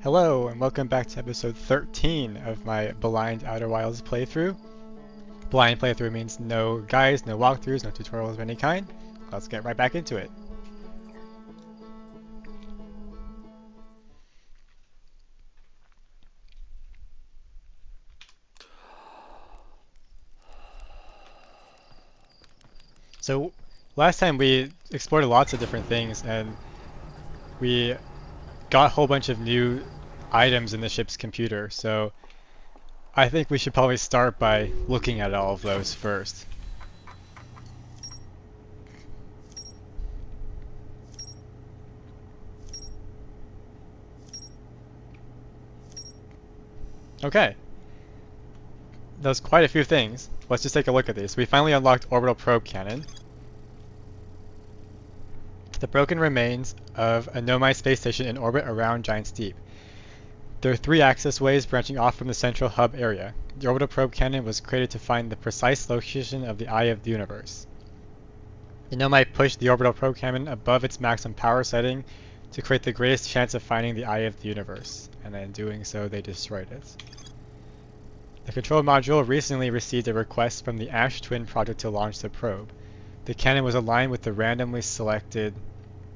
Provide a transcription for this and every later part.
Hello, and welcome back to episode 13 of my Blind Outer Wilds playthrough. Blind playthrough means no guides, no walkthroughs, no tutorials of any kind. Let's get right back into it. So, last time we explored lots of different things, and we got a whole bunch of new items in the ship's computer, so I think we should probably start by looking at all of those first. Okay, that's quite a few things. Let's just take a look at these. We finally unlocked Orbital Probe Cannon. The broken remains of a Nomai space station in orbit around Giant's Deep. There are 3 access ways branching off from the central hub area. The Orbital Probe Cannon was created to find the precise location of the Eye of the Universe. The Nomai pushed the Orbital Probe Cannon above its maximum power setting to create the greatest chance of finding the Eye of the Universe, and in doing so they destroyed it. The control module recently received a request from the Ash Twin project to launch the probe. The cannon was aligned with the randomly selected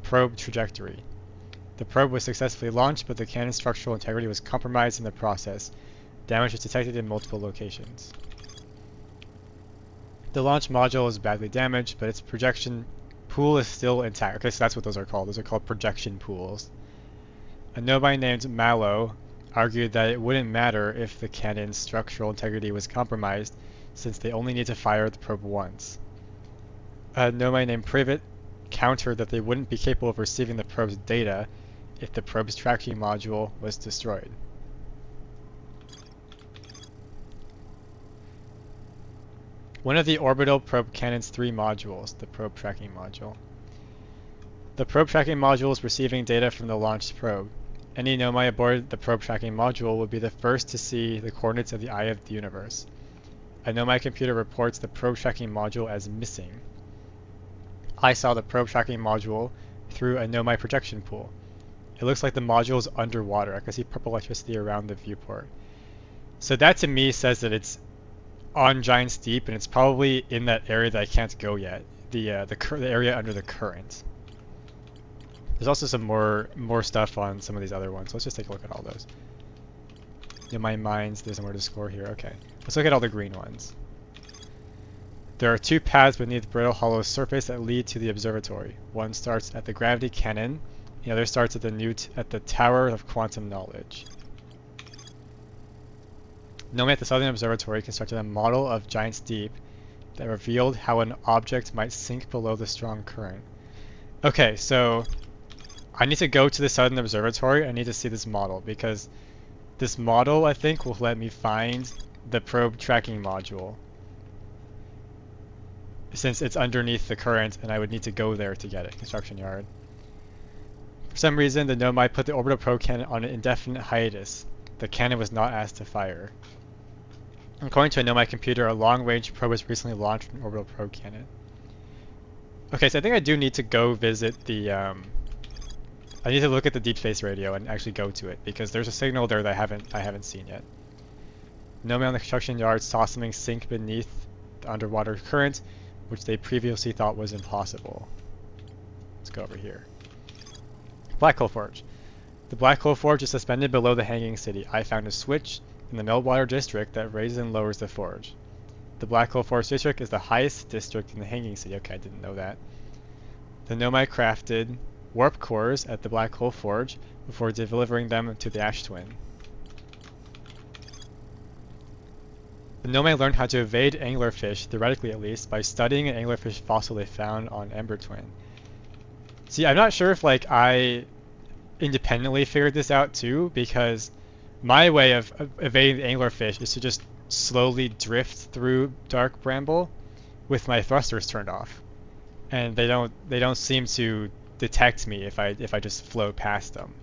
probe trajectory. The probe was successfully launched, but the cannon's structural integrity was compromised in the process. Damage was detected in multiple locations. The launch module is badly damaged, but its projection pool is still intact. Okay, so that's what those are called. Those are called projection pools. A Nomai named Mallow argued that it wouldn't matter if the cannon's structural integrity was compromised, since they only need to fire the probe once. A Nomai named Privet countered that they wouldn't be capable of receiving the probe's data if the probe's tracking module was destroyed. One of the orbital probe cannon's 3 modules, the probe tracking module. The probe tracking module is receiving data from the launched probe. Any Nomai aboard the probe tracking module will be the first to see the coordinates of the Eye of the Universe. A Nomai computer reports the probe tracking module as missing. I saw the probe tracking module through a Nomai projection pool. It looks like the module is underwater. I can see purple electricity around the viewport. So that to me says that it's on Giant's Deep, and it's probably in that area that I can't go yet. The area under the current. There's also some more stuff on some of these other ones. So let's just take a look at all those. In my mines, there's more to score here. Okay, let's look at all the green ones. There are 2 paths beneath Brittle Hollow's surface that lead to the observatory. One starts at the gravity cannon, the other starts at the Tower of Quantum Knowledge. Nomai at the Southern Observatory constructed a model of Giant's Deep that revealed how an object might sink below the strong current. Okay, so I need to go to the Southern Observatory. I need to see this model, because this model, I think, will let me find the probe tracking module, since it's underneath the current, and I would need to go there to get it. Construction yard. For some reason, the Nomai put the orbital probe cannon on an indefinite hiatus. The cannon was not asked to fire. According to a Nomai computer, a long-range probe was recently launched from an orbital probe cannon. Okay, so I think I do need to go visit the, I need to look at the deep space radio and actually go to it, because there's a signal there that I haven't seen yet. Nomai on the construction yard saw something sink beneath the underwater current, which they previously thought was impossible. Let's go over here. Black Hole Forge. The Black Hole Forge is suspended below the Hanging City. I found a switch in the Meltwater District that raises and lowers the forge. The Black Hole Forge District is the highest district in the Hanging City. Okay, I didn't know that. The Nomai crafted warp cores at the Black Hole Forge before delivering them to the Ash Twin. The Nomai learned how to evade anglerfish, theoretically at least, by studying an anglerfish fossil they found on Ember Twin. See, I'm not sure if I independently figured this out too, because my way of evading the anglerfish is to just slowly drift through dark bramble with my thrusters turned off, and they don't seem to detect me if I just float past them.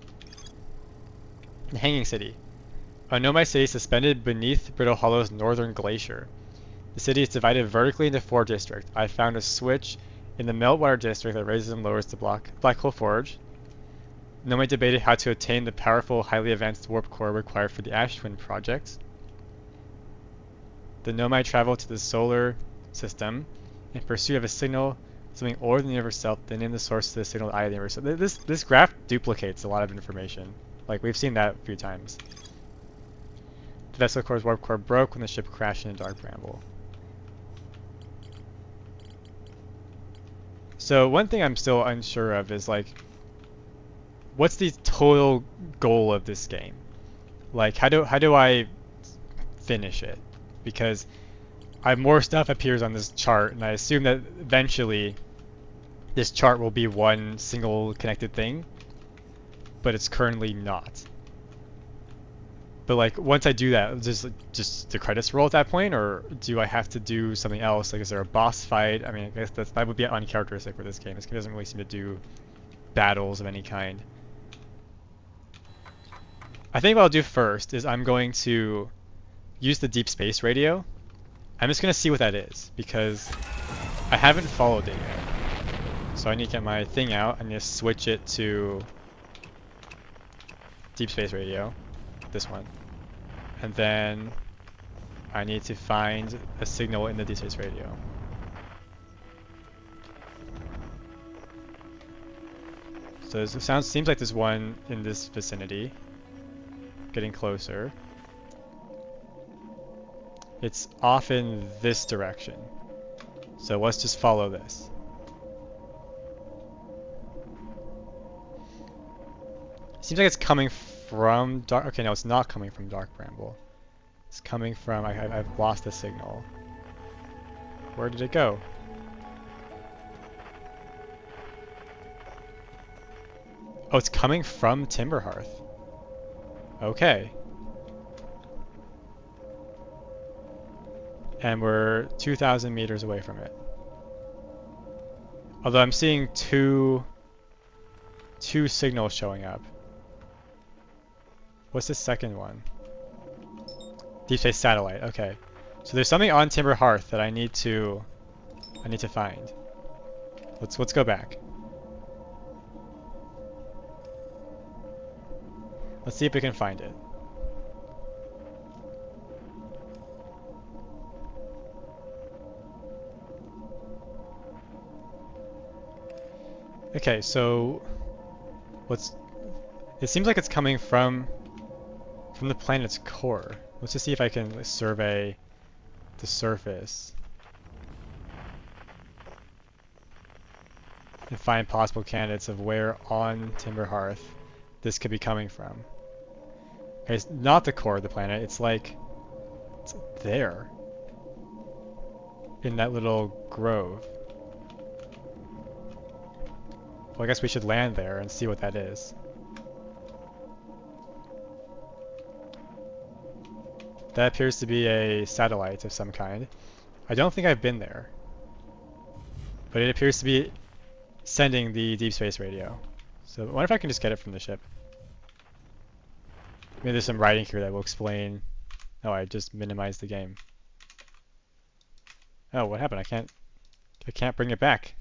The Hanging City. A Nomai city suspended beneath Brittle Hollow's northern glacier. The city is divided vertically into 4 districts. I found a switch in the Meltwater District that raises and lowers the Black Hole Forge. Nomai debated how to attain the powerful, highly advanced warp core required for the Ash Twin project. The Nomai traveled to the solar system in pursuit of a signal, something older than the universe itself, then named the source to the signal eye of the universe. So this graph duplicates a lot of information. Like, we've seen that a few times. The vessel core's warp core broke when the ship crashed into Dark Bramble. So one thing I'm still unsure of is, like, what's the total goal of this game? Like, how do I finish it? Because more stuff appears on this chart, and I assume that eventually this chart will be one single connected thing, but it's currently not. But like, once I do that, just the credits roll at that point, or do I have to do something else? Like, is there a boss fight? I mean, I guess that would be uncharacteristic for this game. This game doesn't really seem to do battles of any kind. I think what I'll do first is I'm going to use the deep space radio. I'm just going to see what that is, because I haven't followed it yet. So I need to get my thing out. I need to switch it to deep space radio. This one. And then I need to find a signal in the deep space radio. So it seems like there's one in this vicinity. Getting closer. It's off in this direction. So let's just follow this. Seems like it's coming from Dark... Okay, no, it's not coming from Dark Bramble. It's coming from... I've lost the signal. Where did it go? Oh, it's coming from Timberhearth. Okay. And we're 2,000 meters away from it. Although I'm seeing two signals showing up. What's the second one? Deep Space Satellite. Okay. So there's something on Timberhearth that I need to find. Let's go back. Let's see if we can find it. Okay, so it seems like it's coming from the planet's core. Let's just see if I can survey the surface and find possible candidates of where on Timberhearth this could be coming from. Okay, it's not the core of the planet, it's like it's there in that little grove. Well, I guess we should land there and see what that is. That appears to be a satellite of some kind. I don't think I've been there. But it appears to be sending the deep space radio. So I wonder if I can just get it from the ship. Maybe there's some writing here that will explain... Oh, I just minimized the game. Oh, what happened? I can't bring it back.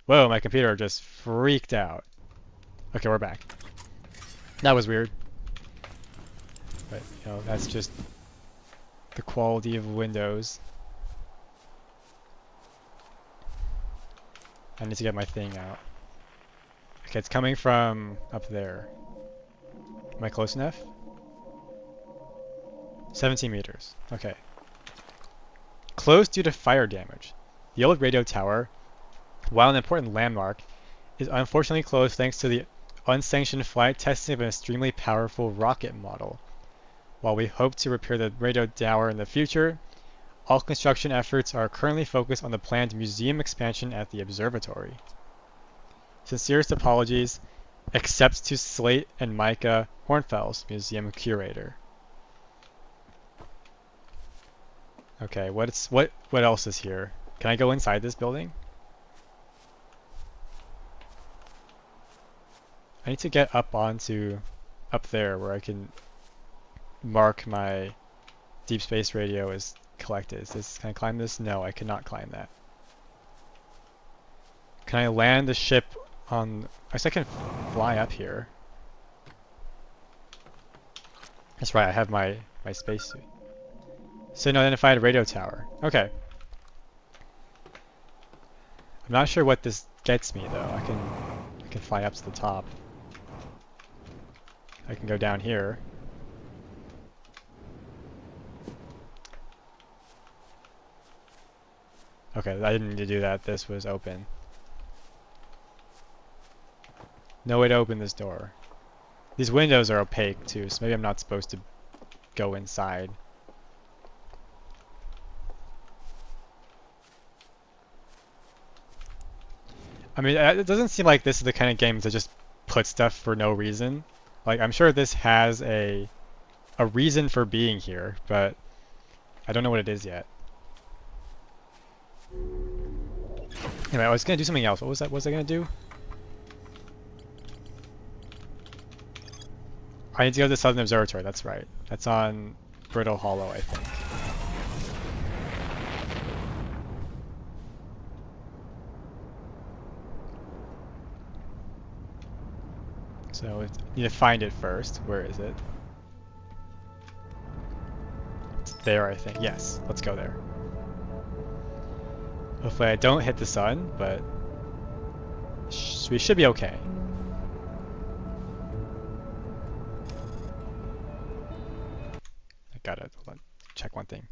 Whoa, my computer just freaked out. Okay, we're back. That was weird. But, you know, that's just the quality of Windows. I need to get my thing out. Okay, it's coming from up there. Am I close enough? 17 meters. Okay. Closed due to fire damage. The old radio tower, while an important landmark, is unfortunately closed thanks to the unsanctioned flight testing of an extremely powerful rocket model. While we hope to repair the radio tower in the future, all construction efforts are currently focused on the planned museum expansion at the observatory. Sincerest apologies, except to Slate and Micah Hornfels, museum curator. Okay, what else is here? Can I go inside this building? I need to get up there where I can mark my deep space radio as collected. Can I climb this? No, I cannot climb that. Can I land the ship I guess I can fly up here. That's right, I have my spacesuit. So no identified radio tower. Okay. I'm not sure what this gets me though. I can fly up to the top. I can go down here. Okay, I didn't need to do that. This was open. No way to open this door. These windows are opaque too, so maybe I'm not supposed to go inside. I mean, it doesn't seem like this is the kind of game to just put stuff for no reason. Like, I'm sure this has a reason for being here, but I don't know what it is yet. Anyway, I was gonna do something else. What was that? What was I gonna do? I need to go to the Southern Observatory, that's right. That's on Brittle Hollow, I think. So, I need to find it first. Where is it? It's there, I think. Yes, let's go there. Hopefully I don't hit the sun, but we should be okay. I gotta check one thing.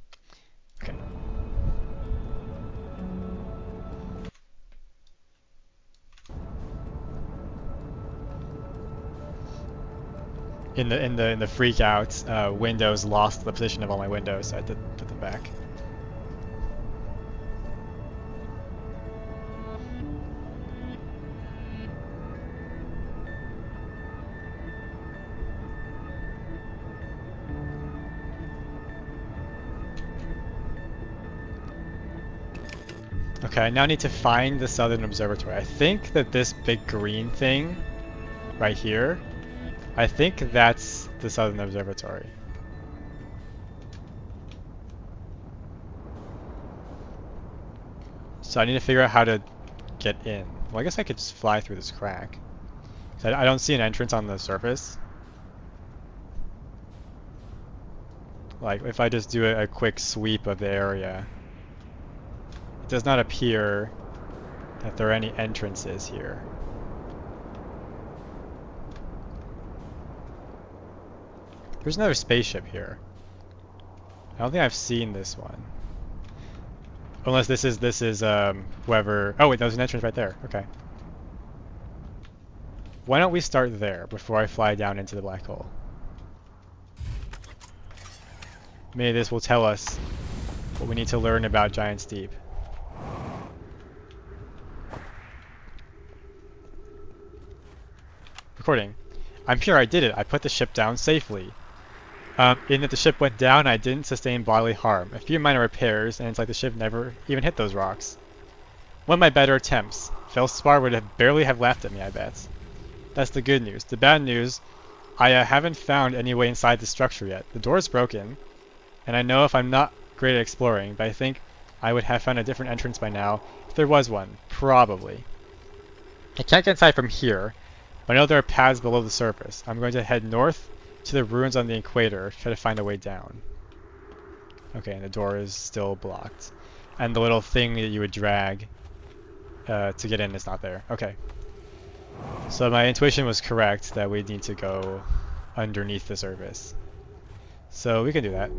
Okay. In the freak out, Windows lost the position of all my windows, so I had to put them back. Okay, I now need to find the Southern Observatory. I think that this big green thing right here, I think that's the Southern Observatory. So I need to figure out how to get in. Well, I guess I could just fly through this crack. I don't see an entrance on the surface. Like, if I just do a quick sweep of the area, it does not appear that there are any entrances here. There's another spaceship here. I don't think I've seen this one. Unless this is whoever. Oh wait, there's an entrance right there. Okay. Why don't we start there before I fly down into the black hole? Maybe this will tell us what we need to learn about Giant's Deep. Recording. I'm here, I did it. I put the ship down safely. In that the ship went down, I didn't sustain bodily harm. A few minor repairs, and it's like the ship never even hit those rocks. One of my better attempts. Felspar would have barely have laughed at me, I bet. That's the good news. The bad news, I haven't found any way inside the structure yet. The door is broken, and I know if I'm not great at exploring, but I think I would have found a different entrance by now if there was one. Probably. I can't get inside from here, but I know there are paths below the surface. I'm going to head north to the ruins on the equator, try to find a way down. Okay, and the door is still blocked. And the little thing that you would drag to get in is not there. Okay. So my intuition was correct that we need to go underneath the surface. So we can do that.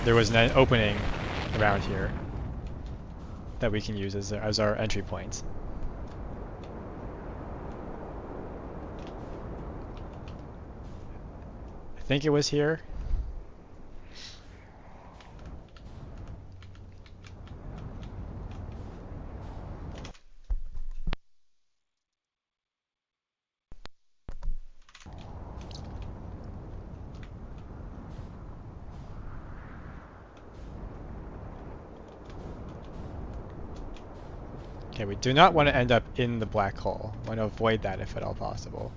There was an opening around here that we can use as our entry point. I think it was here. Okay, we do not want to end up in the black hole. We want to avoid that if at all possible.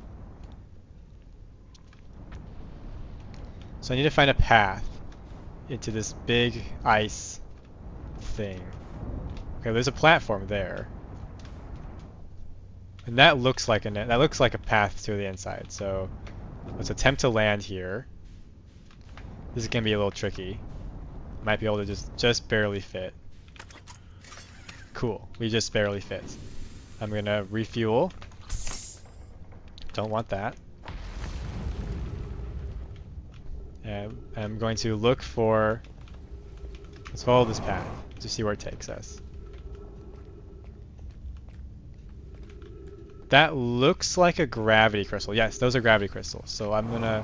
So I need to find a path into this big ice thing. Okay, there's a platform there. And that looks like a path to the inside. So let's attempt to land here. This is gonna be a little tricky. Might be able to just barely fit. Cool, we just barely fit. I'm gonna refuel. Don't want that. And I'm going to look for, let's follow this path to see where it takes us. That looks like a gravity crystal. Yes, those are gravity crystals. So I'm gonna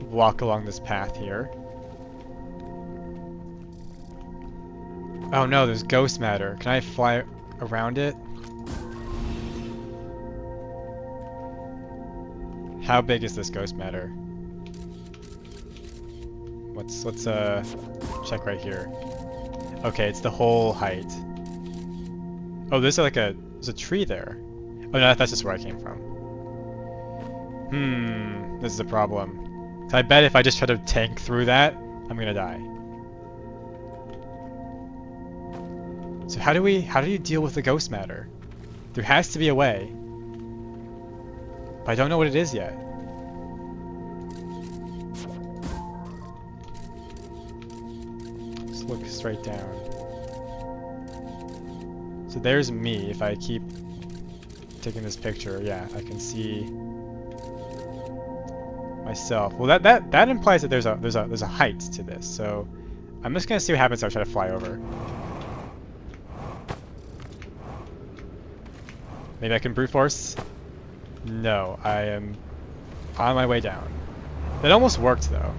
walk along this path here. Oh no, there's ghost matter. Can I fly around it? How big is this ghost matter? Let's check right here. Okay, it's the whole height. Oh, there's a tree there. Oh no, that's just where I came from. This is a problem. So I bet if I just try to tank through that, I'm gonna die. So how do you deal with the ghost matter? There has to be a way. But I don't know what it is yet. Just look straight down. So there's me. If I keep taking this picture, yeah, I can see myself. Well, that implies that there's a height to this. So I'm just gonna see what happens if I try to fly over. Maybe I can brute force. No, I am on my way down. That almost worked though.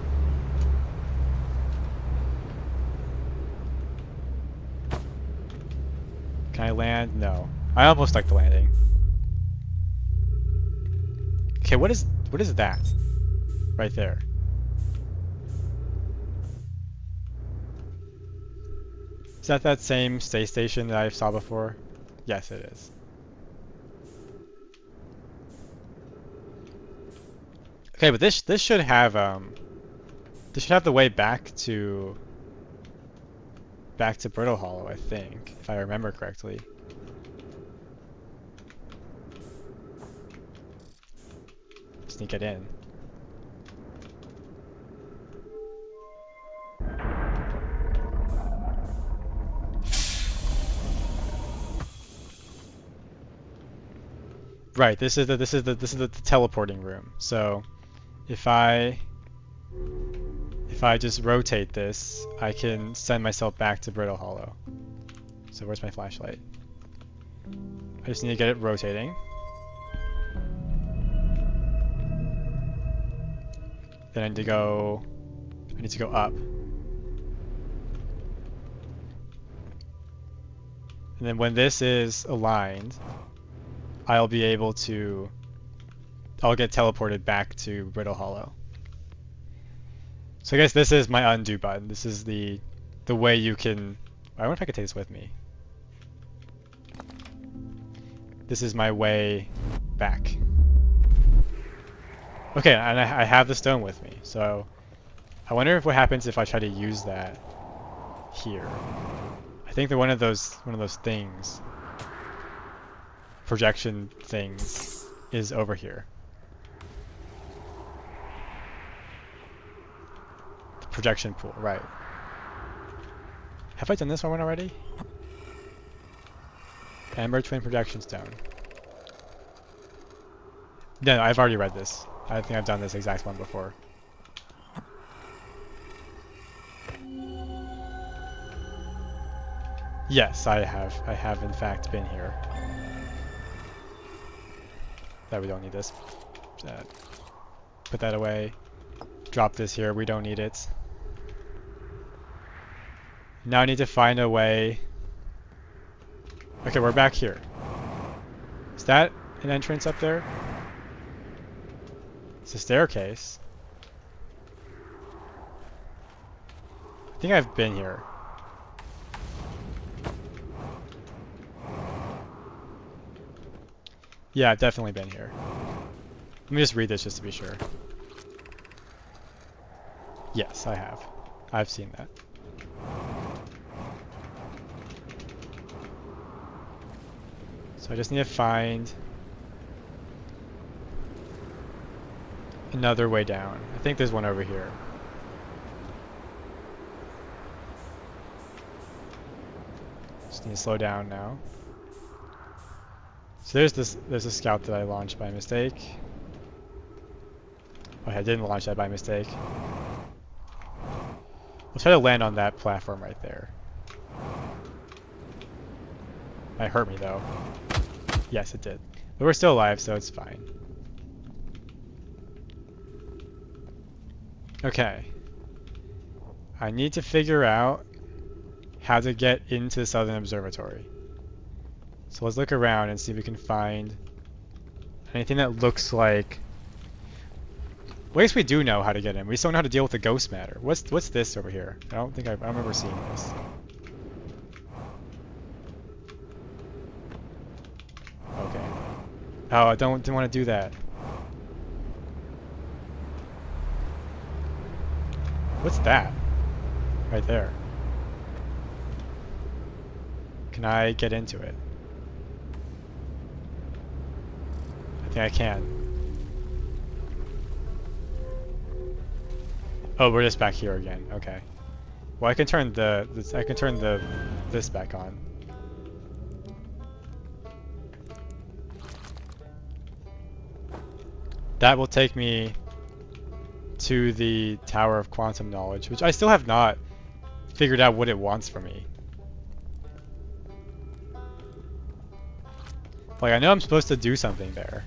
Can I land? No. I almost like the landing. Okay, what is that? Right there. Is that same space station that I saw before? Yes, it is. Okay, but this should have the way back to Brittle Hollow, I think, if I remember correctly. Sneak it in. Right, this is the teleporting room. So if I just rotate this, I can send myself back to Brittle Hollow. So where's my flashlight? I just need to get it rotating. Then I need to go up. And then when this is aligned, I'll get teleported back to Brittle Hollow. So I guess this is my undo button. This is the way you can... I wonder if I could take this with me. This is my way back. Okay, and I have the stone with me, so I wonder what happens if I try to use that here. I think that one of those things, projection things, is over here. The projection pool, right. Have I done this one already? Ember Twin Projection Stone. No, I've already read this. I think I've done this exact one before. Yes, I have. I have in fact been here. That we don't need this. Put that away. Drop this here. We don't need it. Now I need to find a way. Okay, we're back here. Is that an entrance up there? It's a staircase. I think I've been here. Yeah, I've definitely been here. Let me just read this just to be sure. Yes, I have. I've seen that. So I just need to find another way down. I think there's one over here. Just need to slow down now. So there's a scout that I launched by mistake. Oh, I didn't launch that by mistake. I'll try to land on that platform right there. Might hurt me though. Yes, it did. But we're still alive, so it's fine. Okay. I need to figure out how to get into the Southern Observatory. So let's look around and see if we can find anything that looks like... Well, I guess we do know how to get in. We just don't know how to deal with the ghost matter. What's this over here? I don't remember seeing this. Okay. Oh, I didn't want to do that. What's that? Right there. Can I get into it? I think I can. Oh, we're just back here again. Okay. Well, I can turn this back on. That will take me to the Tower of Quantum Knowledge, which I still have not figured out what it wants from me. Like, I know I'm supposed to do something there.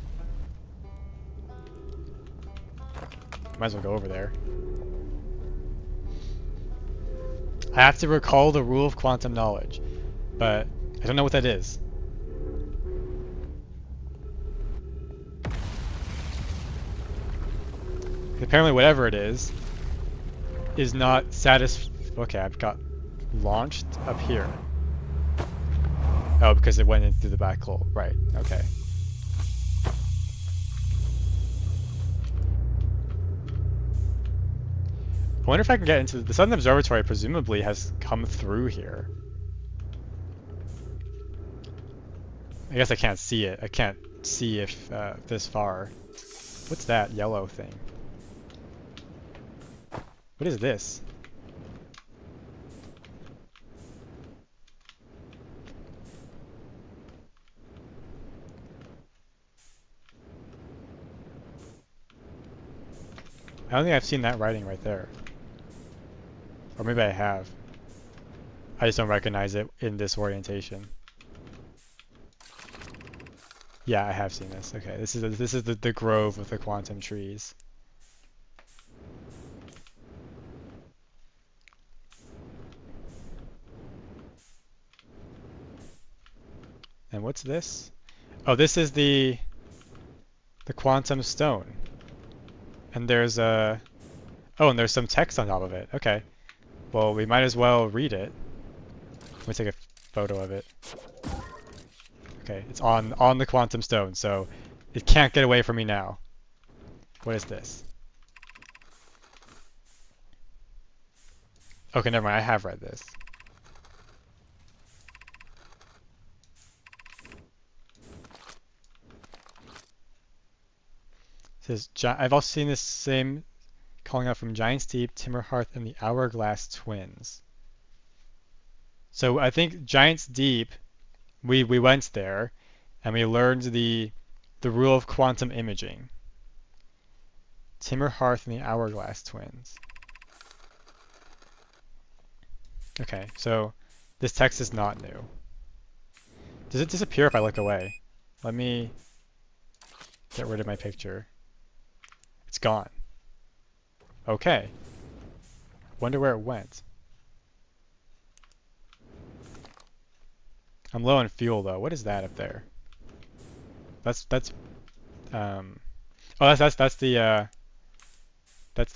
Might as well go over there. I have to recall the rule of quantum knowledge, but I don't know what that is. Apparently whatever it is not Okay, I've got launched up here. Oh, because it went in through the back hole. Right, okay. I wonder if I can get into the Southern Observatory. Presumably has come through here. I guess I can't see it. I can't see if this far. What's that yellow thing? What is this? I don't think I've seen that writing right there. Or maybe I have. I just don't recognize it in this orientation. Yeah, I have seen this. Okay, this is the grove of the quantum trees. And what's this? Oh, this is the quantum stone. And there's a... Oh, and there's some text on top of it. Okay. Well, we might as well read it. Let me take a photo of it. Okay, it's on the quantum stone, so it can't get away from me now. What is this? Okay, never mind. I have read this. It says, I've also seen this same calling out from Giant's Deep, Timberhearth, and the Hourglass Twins. So I think Giant's Deep, we went there, and we learned the rule of quantum imaging. Timberhearth and the Hourglass Twins. Okay, so this text is not new. Does it disappear if I look away? Let me get rid of my picture. It's gone. Okay. Wonder where it went. I'm low on fuel though. What is that up there? That's oh, that's the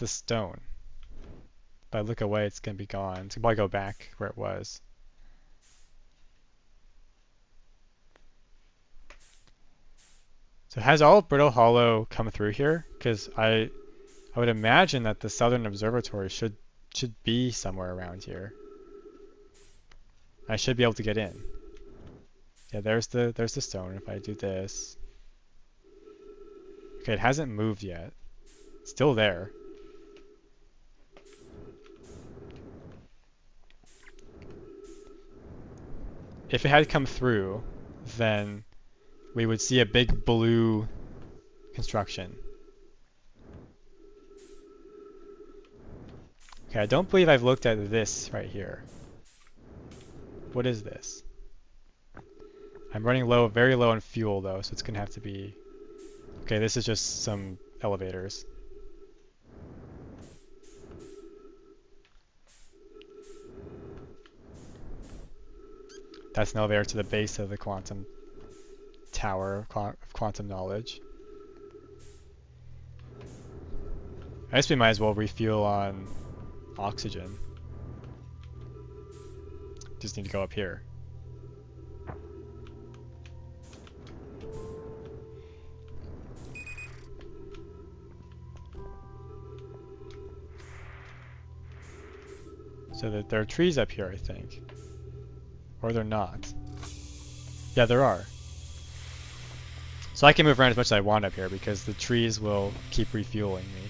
stone. If I look away, it's gonna be gone. So I'll go back where it was. So has all of Brittle Hollow come through here? Because I would imagine that the Southern Observatory should be somewhere around here. I should be able to get in. Yeah, there's the stone. If I do this, okay, it hasn't moved yet. It's still there. If it had come through, then we would see a big blue construction. Okay, I don't believe I've looked at this right here. What is this? I'm running low, very low on fuel though, so it's gonna have to be... Okay, this is just some elevators. That's an elevator to the base of the quantum tower of quantum knowledge. I guess we might as well refuel on oxygen. Just need to go up here. So that there are trees up here, I think. Or they're not. Yeah, there are. So I can move around as much as I want up here because the trees will keep refueling me.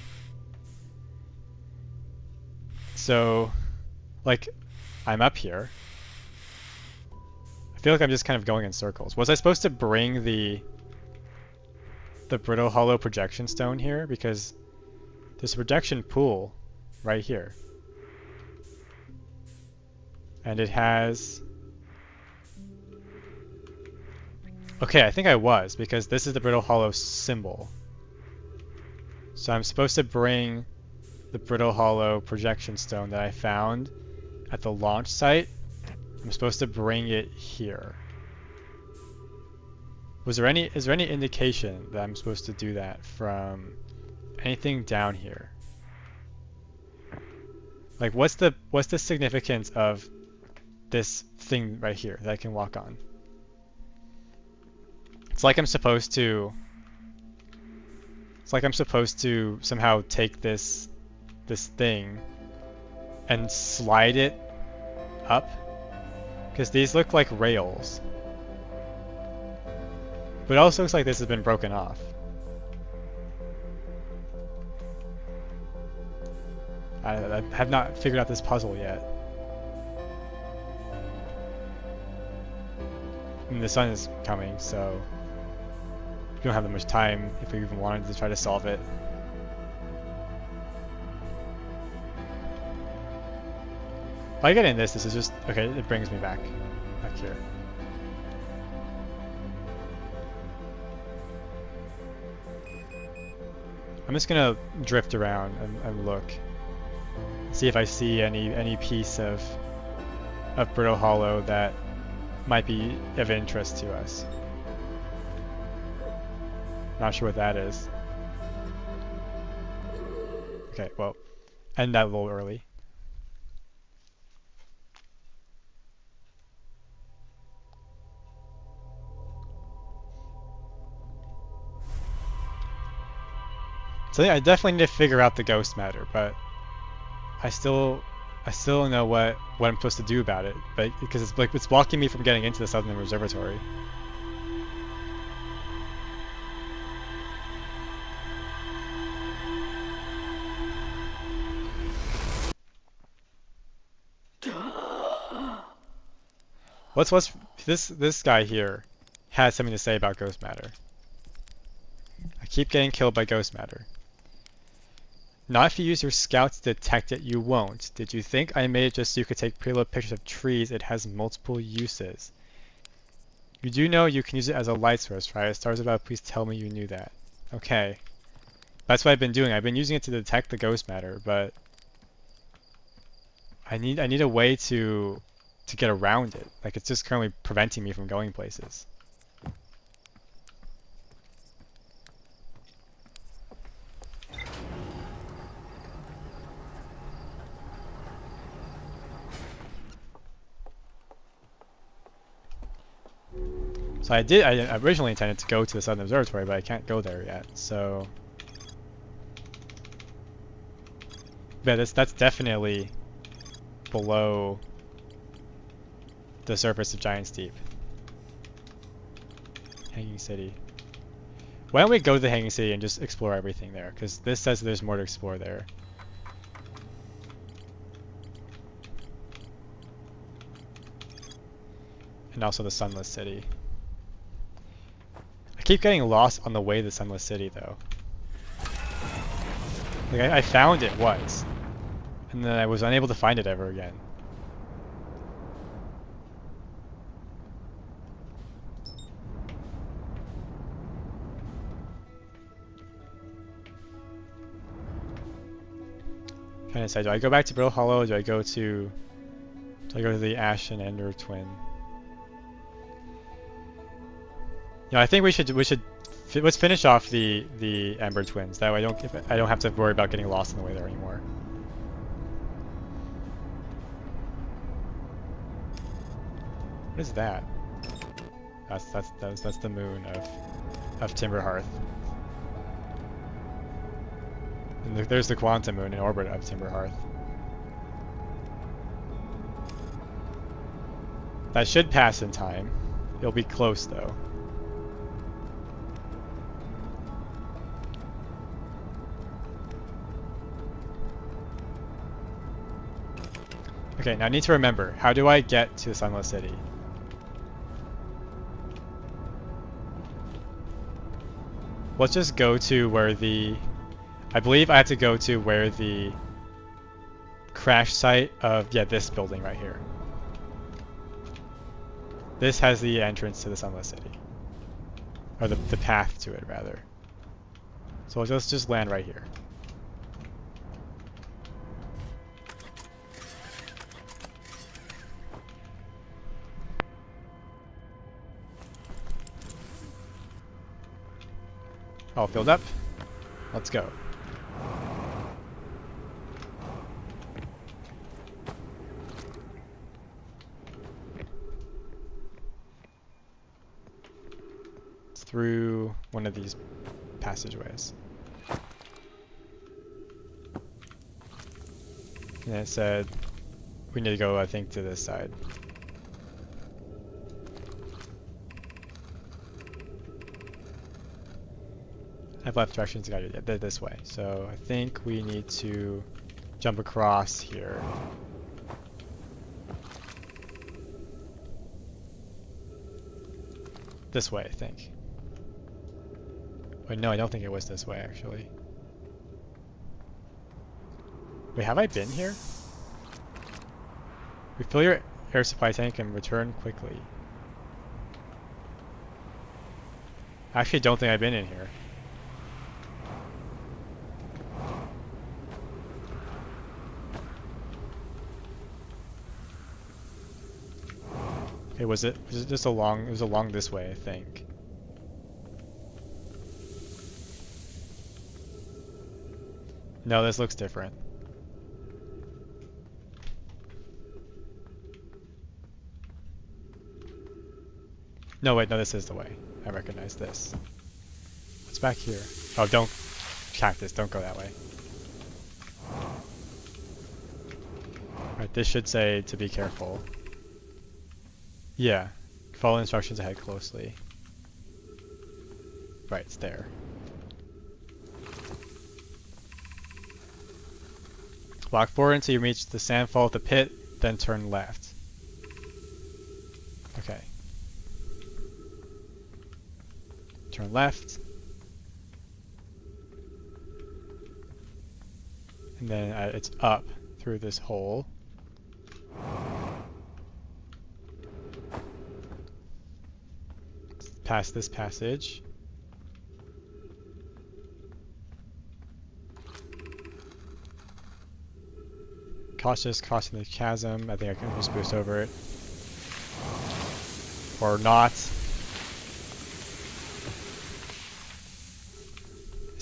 So, like, I'm up here. I feel like I'm just kind of going in circles. Was I supposed to bring the brittle hollow projection stone here? Because there's a projection pool right here. And it has... Okay, I think I was, because this is the brittle hollow symbol. So I'm supposed to bring the brittle hollow projection stone that I found at the launch site. I'm supposed to bring it here. Is there any indication that I'm supposed to do that from anything down here? Like, what's the significance of this thing right here that I can walk on? It's like I'm supposed to somehow take this thing and slide it up, because these look like rails. But it also looks like this has been broken off. I have not figured out this puzzle yet. And the sun is coming, so we don't have that much time if we even wanted to try to solve it. If I get in this is just... Okay, it brings me back here. I'm just gonna drift around and look. See if I see any piece of brittle hollow that might be of interest to us. Not sure what that is. Okay, well, end that a little early. So yeah, I definitely need to figure out the ghost matter, but I still don't know what I'm supposed to do about it, but because it's blocking me from getting into the Southern Observatory. What's this guy here has something to say about ghost matter. I keep getting killed by ghost matter. Not if you use your scouts to detect it, you won't. Did you think I made it just so you could take preload pictures of trees? It has multiple uses. You do know you can use it as a light source, right? Stars about, please tell me you knew that. Okay. That's what I've been doing. I've been using it to detect the ghost matter, but I need a way to get around it. Like, it's just currently preventing me from going places. So I originally intended to go to the Southern Observatory, but I can't go there yet, so... Yeah, that's definitely below the surface of Giant's Deep. Hanging City. Why don't we go to the Hanging City and just explore everything there? Because this says there's more to explore there. And also the Sunless City. I keep getting lost on the way to the Sunless City though. Like I found it once, and then I was unable to find it ever again. Kind of decide, do I go back to Brittle Hollow or do I go to the Ash and Ender Twin? You know, I think let's finish off the Ember Twins. That way I don't have to worry about getting lost on the way there anymore. What is that? That's the moon of Timberhearth. And there's the Quantum Moon in orbit of Timberhearth. That should pass in time. It'll be close though. Okay, now I need to remember, how do I get to the Sunless City? Let's just go to where I believe I had to go to where the crash site of, this building right here. This has the entrance to the Sunless City. Or the path to it, rather. So let's just land right here. All filled up. Let's go. It's through one of these passageways. And it said we need to go, I think, to this side. I've left directions guided this way, so I think we need to jump across here. This way, I think. Wait, no, I don't think it was this way, actually. Wait, have I been here? Refill your air supply tank and return quickly. I actually don't think I've been in here. Okay, was it just along? It was along this way, I think. No, this looks different. No, wait, no, this is the way. I recognize this. What's back here? Oh, don't cactus, don't go that way. Alright, this should say to be careful. Yeah, follow instructions ahead closely. Right, it's there. Walk forward until you reach the sandfall of the pit, then turn left. Okay. Turn left. And then it's up through this hole. Past this passage. Cautious, crossing the chasm. I think I can just boost over it. Or not. Is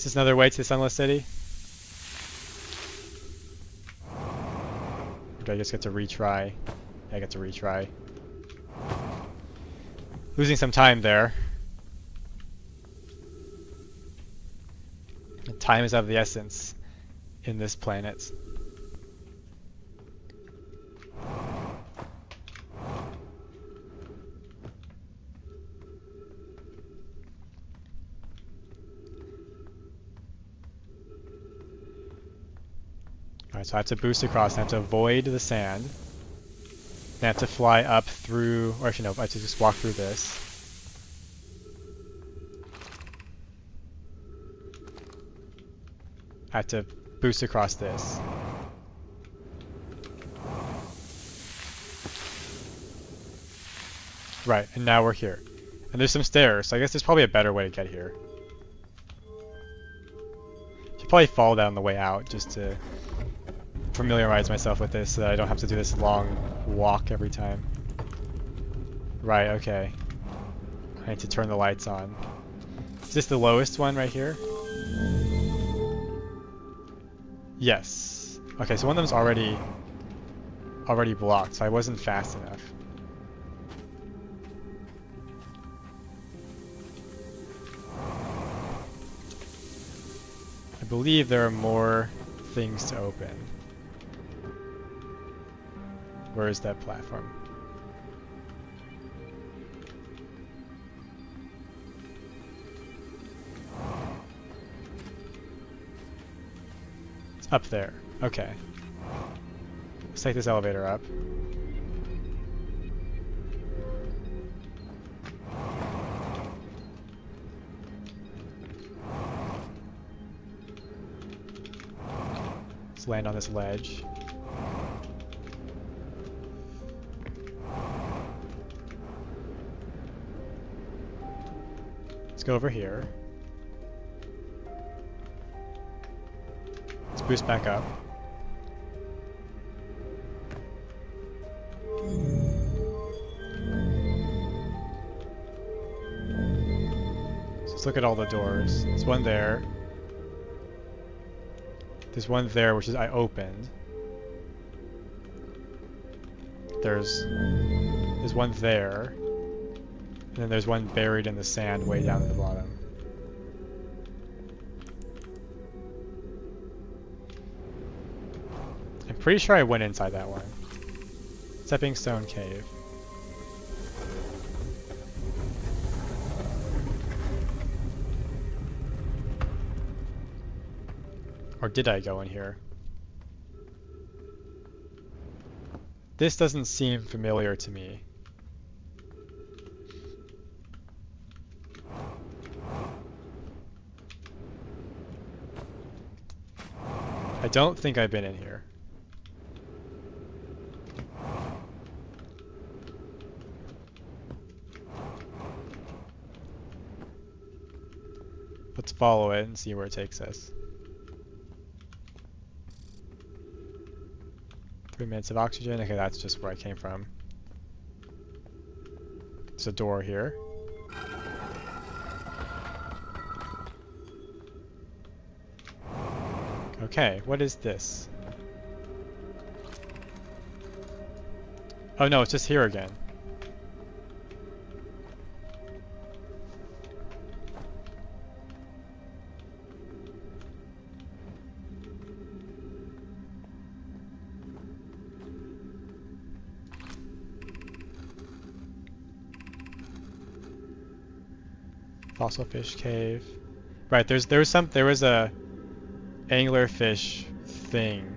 this another way to the Sunless City? Or do I just get to retry? I get to retry. Losing some time there. And time is of the essence in this planet. Alright, so I have to boost across, I have to avoid the sand. Then I have to fly up through, or actually no, I have to just walk through this. I have to boost across this. Right, and now we're here. And there's some stairs, so I guess there's probably a better way to get here. Should probably fall down the way out just to familiarize myself with this so that I don't have to do this long walk every time. Right, okay. I need to turn the lights on. Is this the lowest one right here? Yes. Okay, so one of them's already blocked, so I wasn't fast enough. I believe there are more things to open. Where is that platform? It's up there. Okay. Let's take this elevator up. Let's land on this ledge. Let's go over here. Let's boost back up. So let's look at all the doors. There's one there. There's one there, which is I opened. There's one there. And then there's one buried in the sand way down at the bottom. I'm pretty sure I went inside that one. Stepping Stone Cave. Or did I go in here? This doesn't seem familiar to me. I don't think I've been in here. Let's follow it and see where it takes us. 3 minutes of oxygen. Okay, that's just where I came from. There's a door here. Okay, what is this? Oh no, it's just here again. Fossil fish cave. Right, there was a anglerfish thing.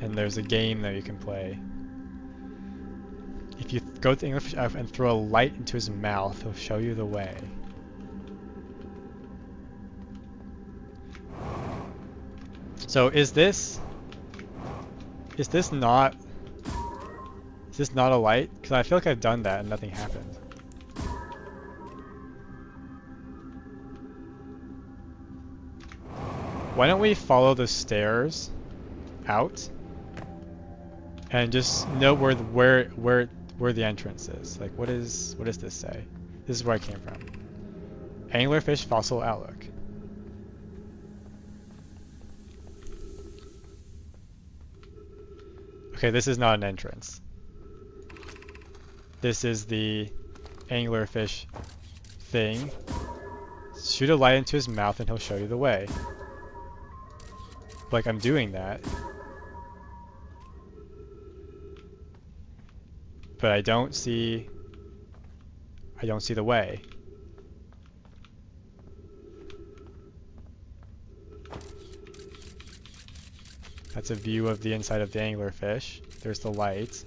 And there's a game that you can play. If you go to the anglerfish and throw a light into his mouth, he'll show you the way. So is this not a light? Because I feel like I've done that and nothing happened. Why don't we follow the stairs out and just know where the entrance is? Like, what does this say? This is where I came from. Anglerfish fossil outlook. Okay, this is not an entrance. This is the anglerfish thing. Shoot a light into his mouth and he'll show you the way. Like, I'm doing that. But I don't see the way. That's a view of the inside of the anglerfish. There's the light.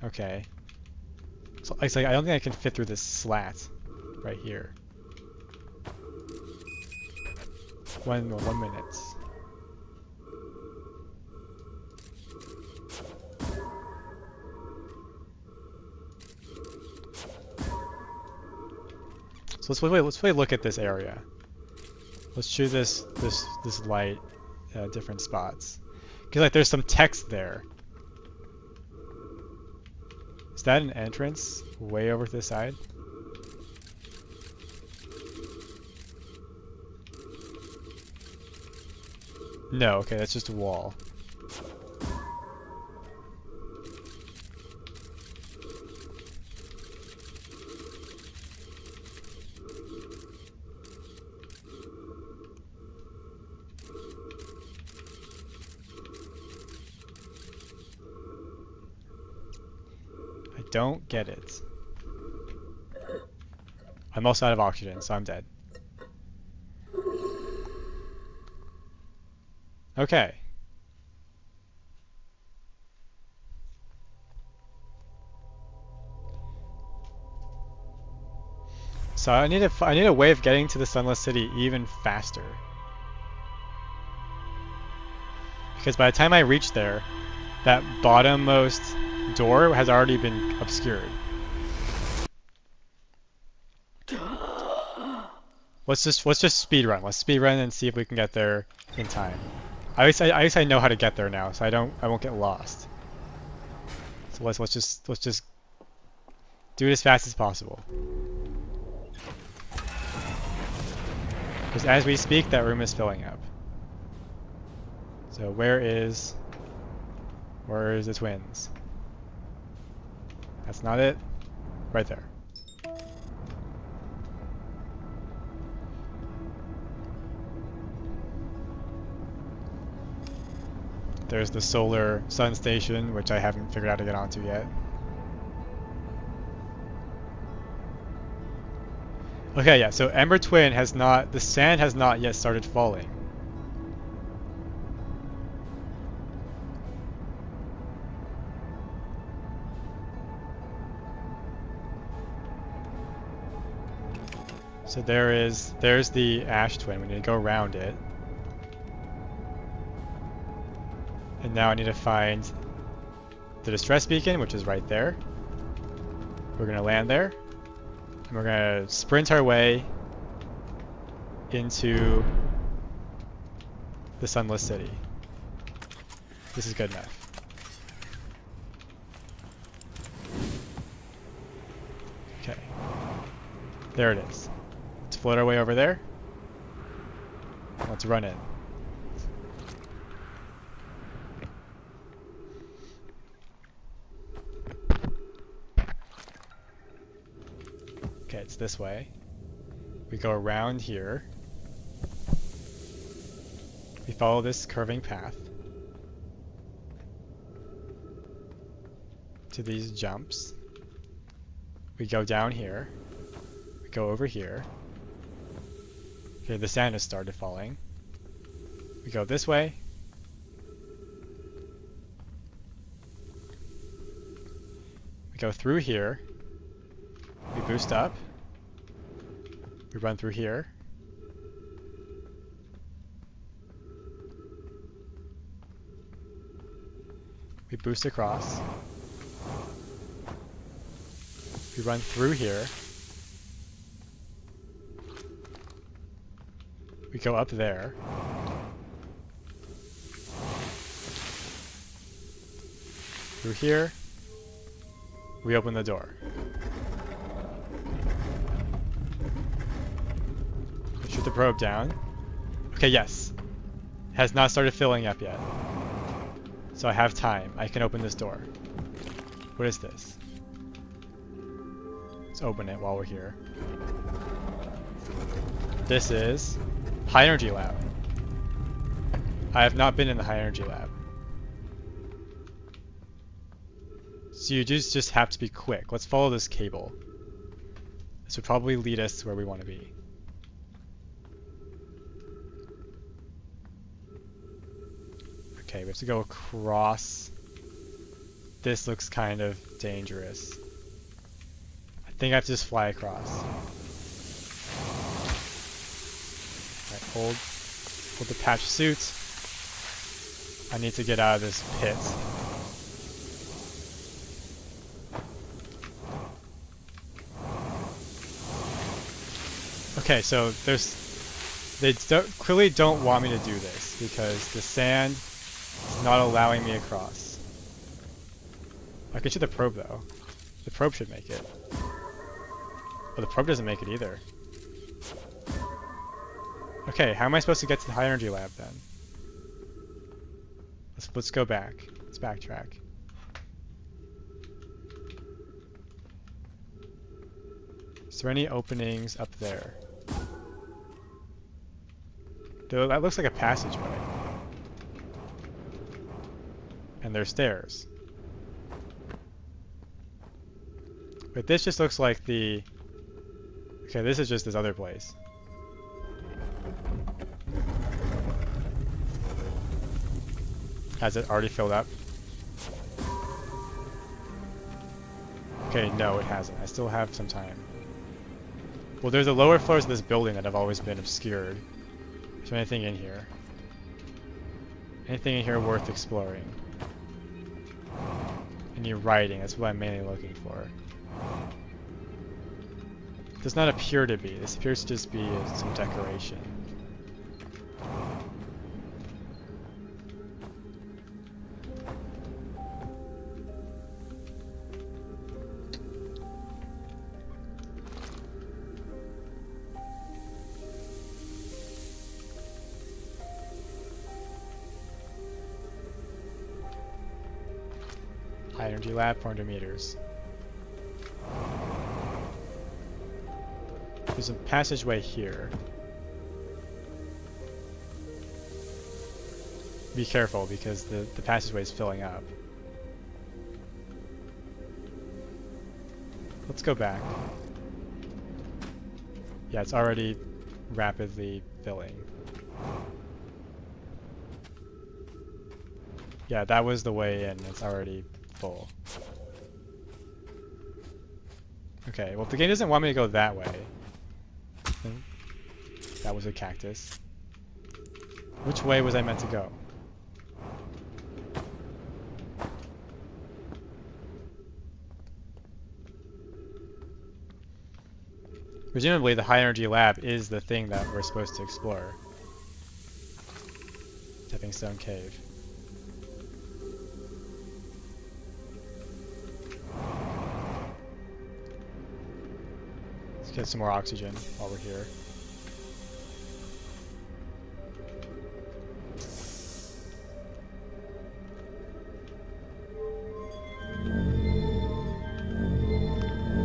Okay. So I don't think I can fit through this slat right here. 1 minute. So let's really look at this area. Let's choose this light at different spots. Cause like there's some text there. Is that an entrance way over to the side? No, okay, that's just a wall. I don't get it. I'm also out of oxygen, so I'm dead. Okay. So I need a way of getting to the Sunless City even faster. Because by the time I reach there, that bottommost door has already been obscured. Let's just speed run. Let's speed run and see if we can get there in time. At least I know how to get there now, so I won't get lost. So let's just do it as fast as possible. Because as we speak, that room is filling up. So where is the twins? That's not it. Right there. There's the solar sun station, which I haven't figured out how to get onto yet. Okay, yeah, so Ember Twin the sand has not yet started falling. So there's the Ash Twin. We need to go around it. And now I need to find the distress beacon, which is right there. We're gonna land there. And we're gonna sprint our way into the Sunless City. This is good enough. Okay. There it is. Let's float our way over there. Let's run in. Okay, it's this way. We go around here. We follow this curving path to these jumps. We go down here. We go over here. Okay, the sand has started falling. We go this way. We go through here. We boost up. We run through here. We boost across. We run through here. We go up there. Through here. We open the door. Shoot the probe down. Okay, yes. It has not started filling up yet. So I have time. I can open this door. What is this? Let's open it while we're here. This is High Energy Lab. I have not been in the High Energy Lab. So you just have to be quick. Let's follow this cable. This would probably lead us to where we want to be. Okay, we have to go across. This looks kind of dangerous. I think I have to just fly across. Alright, hold the patch suit. I need to get out of this pit. Okay, so they clearly don't want me to do this because the sand is not allowing me across. I can shoot the probe though. The probe should make it. Oh, the probe doesn't make it either. Okay, how am I supposed to get to the high energy lab then? Let's go back. Let's backtrack. Is there any openings up there? That looks like a passageway. And there's stairs. But this just looks like the... Okay, this is just this other place. Has it already filled up? Okay, no it hasn't. I still have some time. Well, there's the lower floors of this building that have always been obscured. Is there anything in here? Anything in here worth exploring? Any writing, that's what I'm mainly looking for. Does not appear to be. This appears to just be some decoration. High energy lab, 400 meters. There's a passageway here. Be careful because the passageway is filling up. Let's go back. Yeah, it's already rapidly filling. Yeah, that was the way in. It's already full. Okay, well if the game doesn't want me to go that way, then that was a cactus. Which way was I meant to go? Presumably the high energy lab is the thing that we're supposed to explore. Stepping Stone Cave. Let's get some more oxygen while we're here.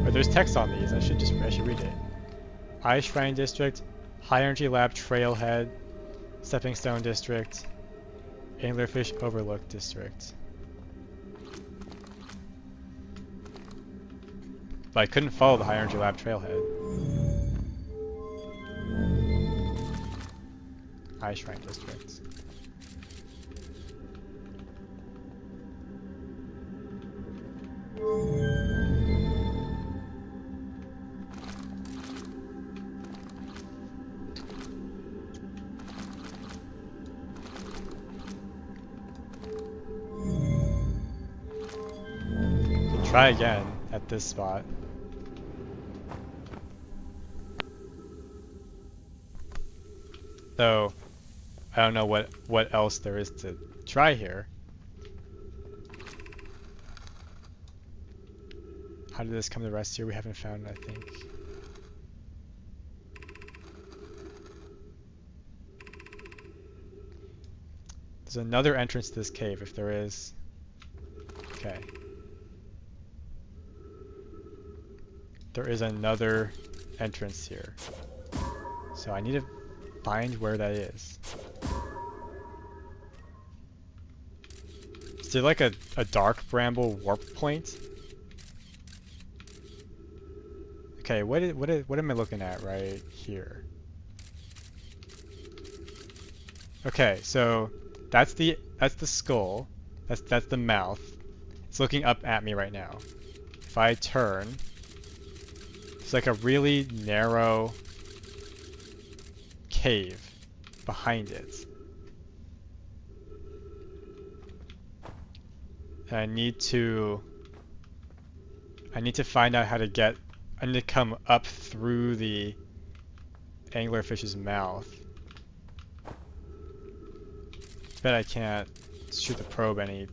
But there's text on these. I should read it. Eye Shrine District, High Energy Lab Trailhead, Stepping Stone District, Anglerfish Overlook District. But I couldn't follow the High Energy Lab Trailhead. Eye Shrine District. Try again at this spot. So, I don't know what else there is to try here. How did this come to rest here? We haven't found, I think. There's another entrance to this cave, if there is. Okay. There is another entrance here. So I need to find where that is. Is there like a dark bramble warp point? Okay, what am I looking at right here? Okay, so That's the skull. That's the mouth. It's looking up at me right now. If I turn, it's like a really narrow cave behind it. And I need to find out how to get. I need to come up through the anglerfish's mouth. Bet I can't shoot the probe any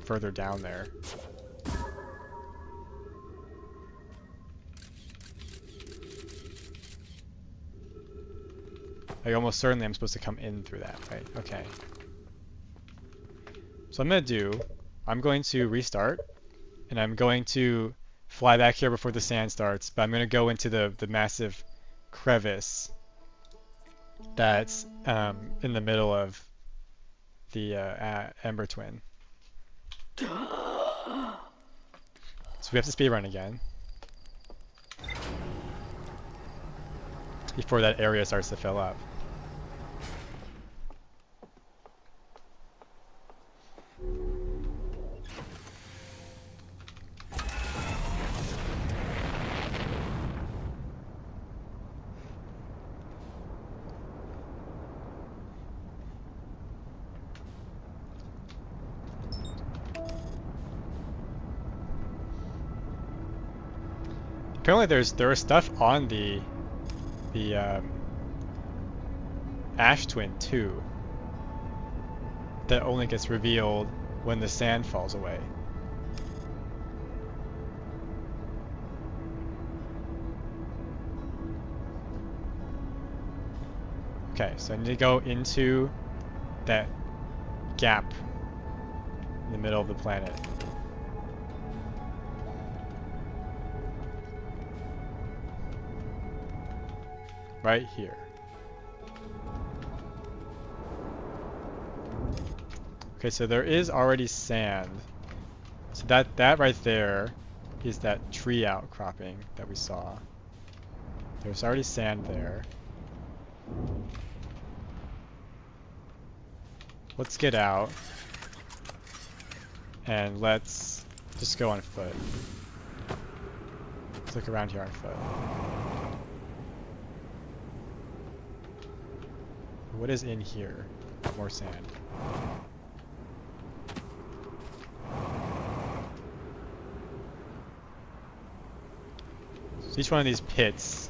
further down there. Like almost certainly I'm supposed to come in through that, right? Okay. So I'm going to restart, and I'm going to fly back here before the sand starts, but I'm going to go into the massive crevice that's in the middle of the Ember Twin. So we have to speedrun again before that area starts to fill up. Apparently there is stuff on the Ash Twin too that only gets revealed when the sand falls away. Okay, so I need to go into that gap in the middle of the planet. Right here. Okay, so there is already sand. So that right there is that tree outcropping that we saw. There's already sand there. Let's get out. And let's just go on foot. Let's look around here on foot. What is in here? More sand. So each one of these pits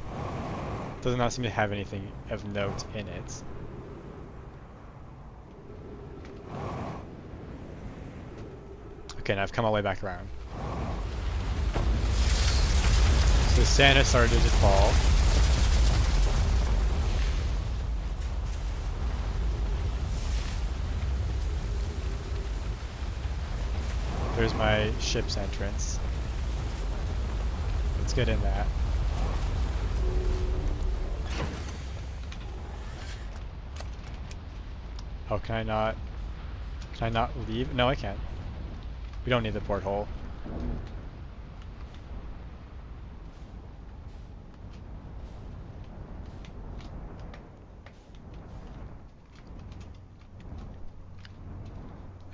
does not seem to have anything of note in it. Okay, now I've come all the way back around. So the sand has started to fall. There's my ship's entrance. Let's get in that. Oh, can I not leave? No, I can't. We don't need the porthole.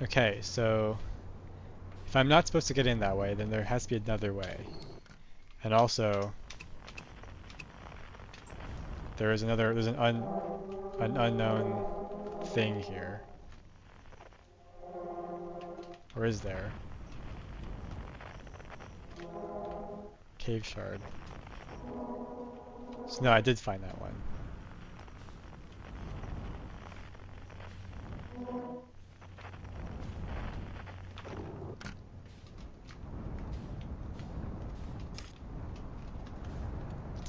Okay, so if I'm not supposed to get in that way, then there has to be another way. And also, there's an unknown thing here. Or is there? Cave shard. So no, I did find that one.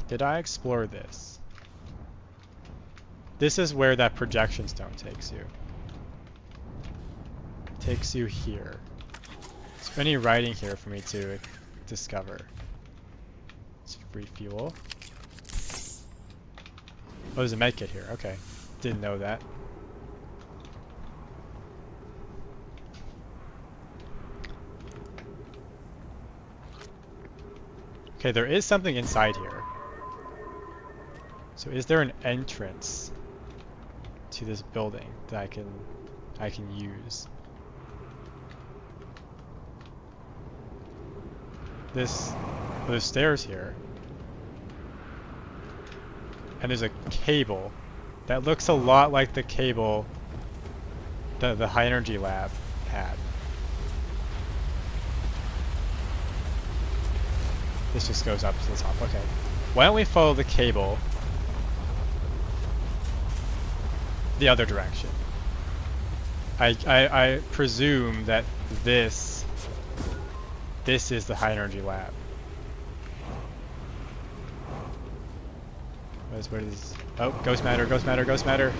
Did I explore this? This is where that projection stone takes you. It takes you here. Is there any writing here for me to discover? It's free fuel. Oh, there's a medkit here. Okay. Didn't know that. Okay, there is something inside here. So is there an entrance to this building that I can use. There's stairs here. And there's a cable that looks a lot like the cable the high energy lab had. This just goes up to the top. Okay. Why don't we follow the cable the other direction? I presume that this is the high energy lab. What is oh, ghost matter, ghost matter, ghost matter.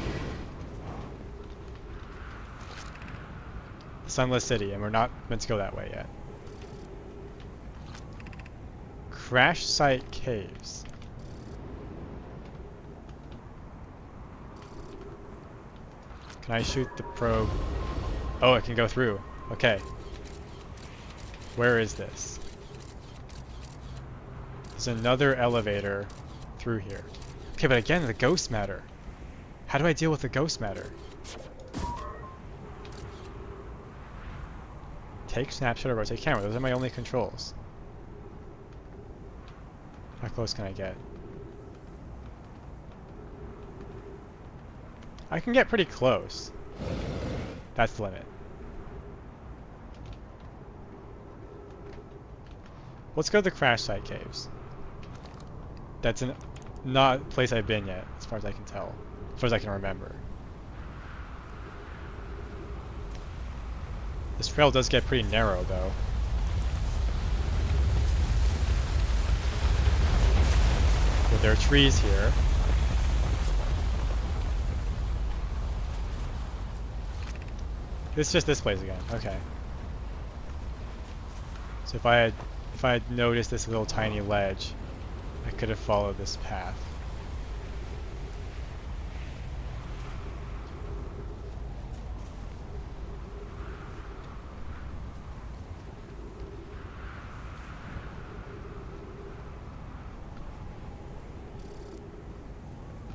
Sunless City, and we're not meant to go that way yet. Crash site caves. Can I shoot the probe? Oh, it can go through. Okay. Where is this? There's another elevator through here. Okay, but again, the ghost matter. How do I deal with the ghost matter? Take snapshot or rotate camera. Those are my only controls. How close can I get? I can get pretty close. That's the limit. Let's go to the crash site caves. That's not a place I've been yet, as far as I can tell. As far as I can remember. This trail does get pretty narrow, though. Well, there are trees here. It's just this place again. Okay. So if I had noticed this little tiny ledge, I could have followed this path.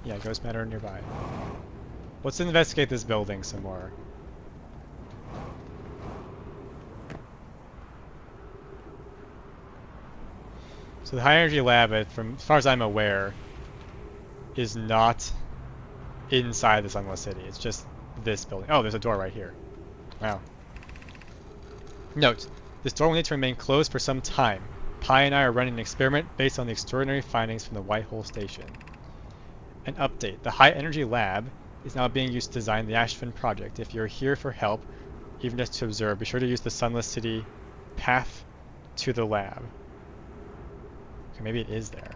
Yeah, ghost matter nearby. Let's investigate this building some more. So the high energy lab, from as far as I'm aware, is not inside the Sunless City. It's just this building. Oh, there's a door right here. Wow. Note, this door will need to remain closed for some time. Pi and I are running an experiment based on the extraordinary findings from the Whitehole Station. An update. The high energy lab is now being used to design the Ashfin project. If you're here for help, even just to observe, be sure to use the Sunless City path to the lab. Okay, maybe it is there.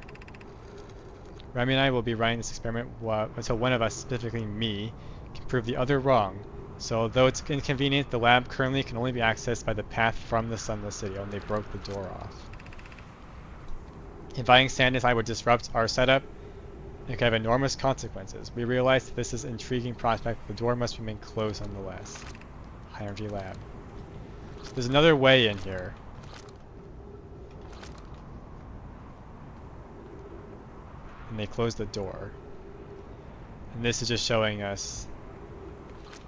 Remy and I will be running this experiment until one of us, specifically me, can prove the other wrong. So although it's inconvenient, the lab currently can only be accessed by the path from the Sunless City, and they broke the door off. Inviting Sandus I would disrupt our setup and could have enormous consequences. We realize that this is an intriguing prospect, but the door must remain closed nonetheless. High energy lab. So there's another way in here. And they closed the door. And this is just showing us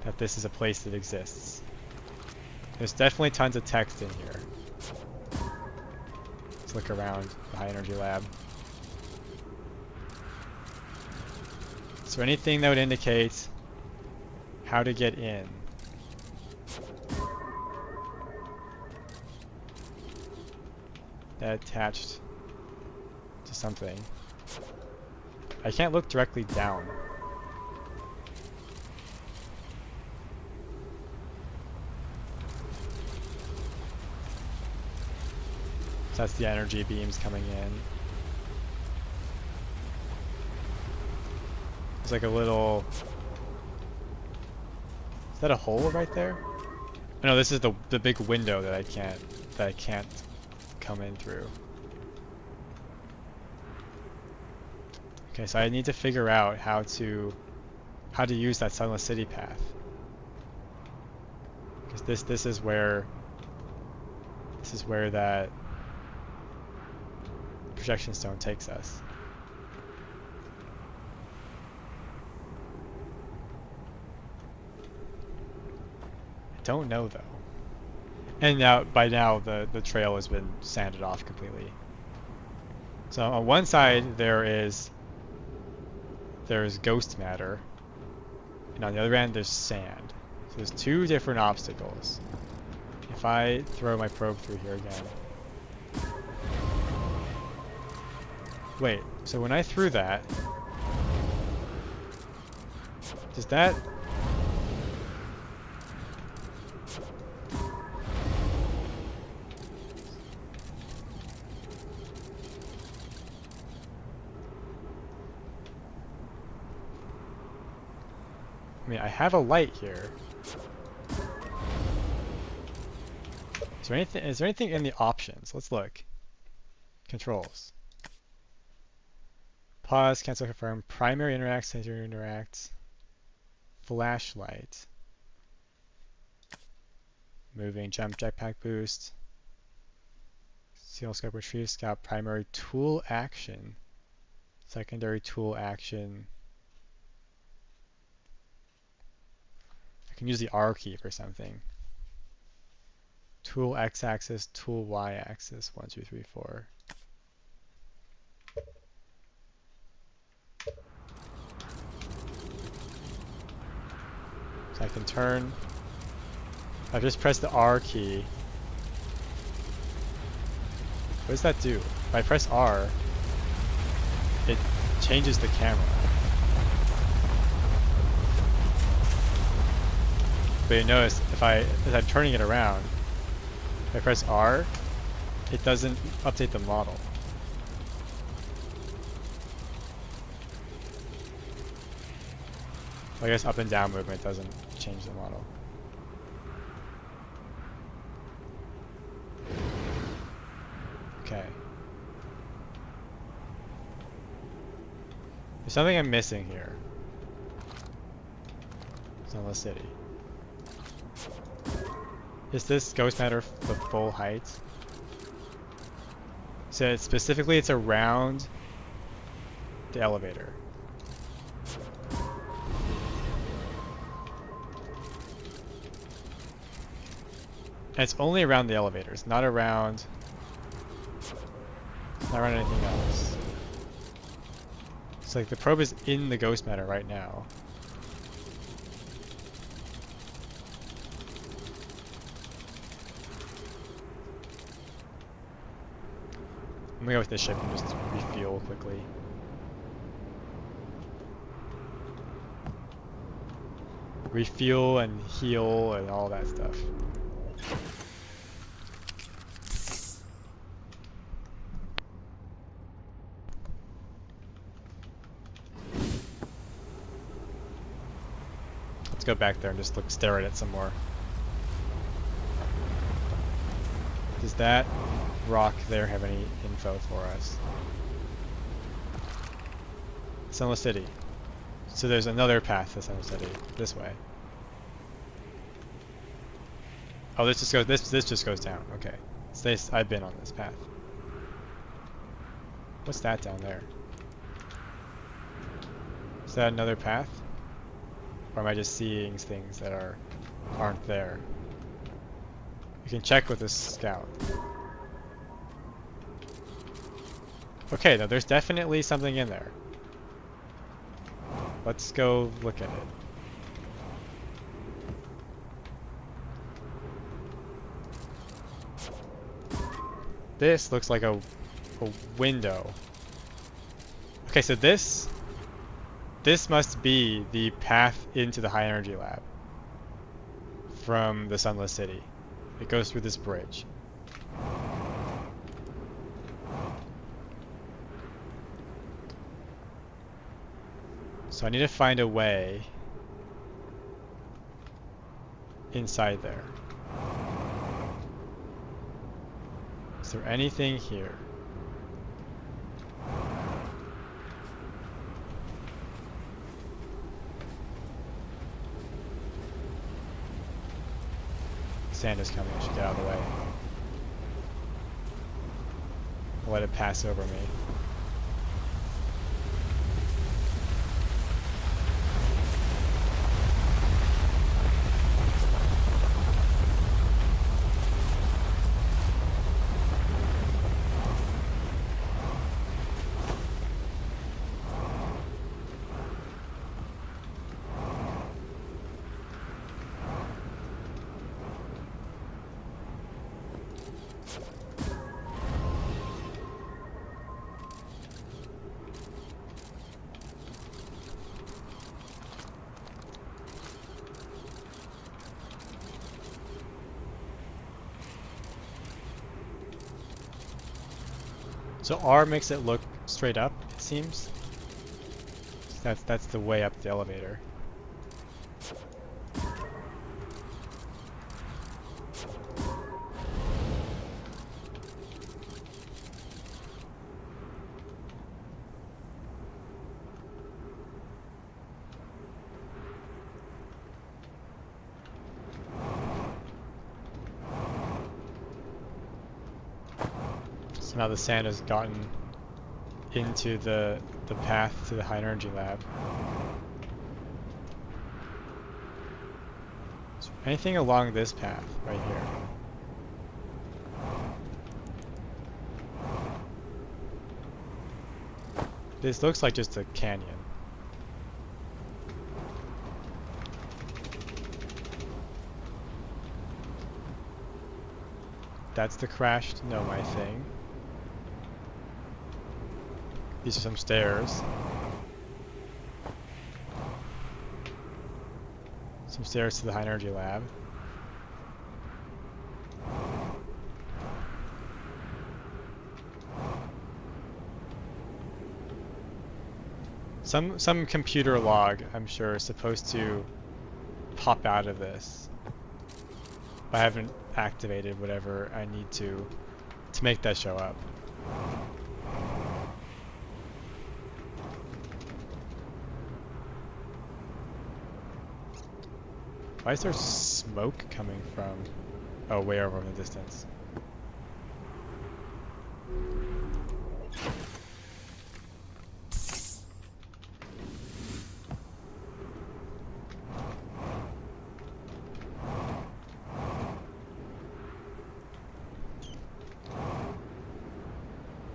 that this is a place that exists. There's definitely tons of text in here. Let's look around the high energy lab. Is there anything that would indicate how to get in? That attached to something. I can't look directly down. So that's the energy beams coming in. There's like a little... Is that a hole right there? Oh, no, this is the big window that I can't come in through. Okay, so I need to figure out how to use that Sunless City path. Because this is where that projection stone takes us. don't know though. And now, by now, the trail has been sanded off completely. So on one side there's ghost matter, and on the other end there's sand. So there's two different obstacles. If I throw my probe through here again. Wait, so when I threw that, does that... I mean, I have a light here. Is there anything in the options? Let's look. Controls. Pause, cancel, confirm, primary interact, secondary interact, flashlight, moving, jump, jetpack boost, seal scope, retrieve scout, primary tool action, secondary tool action. I can use the R key for something. Tool x-axis, tool y-axis, 1, 2, 3, 4. So I can turn. I've just pressed the R key. What does that do? If I press R, it changes the camera. But you notice as I'm turning it around, if I press R, it doesn't update the model. I guess up and down movement doesn't change the model. Okay. There's something I'm missing here. Sunless City. Is this ghost matter the full height? So specifically it's around the elevator. And it's only around the elevators, not around anything else. It's like the probe is in the ghost matter right now. I'm gonna go with this ship and just refuel quickly. Refuel and heal and all that stuff. Let's go back there and just stare at it some more. Does that rock there have any info for us? Sunless City. So there's another path to Sunless City. This way. Oh, this just goes down. Okay. I've been on this path. What's that down there? Is that another path? Or am I just seeing things that aren't there? You can check with this scout. Okay, no, there's definitely something in there. Let's go look at it. This looks like a window. Okay, so this must be the path into the high energy lab from the Sunless City. It goes through this bridge. So I need to find a way inside there. Is there anything here? Sand is coming, I should get out of the way. I'll let it pass over me. So R makes it look straight up, it seems. So that's the way up the elevator. So now the sand has gotten into the path to the high energy lab. So anything along this path right here? This looks like just a canyon. That's the crashed Nomai thing. These are some stairs. Some stairs to the high energy lab. Some computer log, I'm sure, is supposed to pop out of this. I haven't activated whatever I need to make that show up. Why is there smoke coming from? Oh, way over in the distance.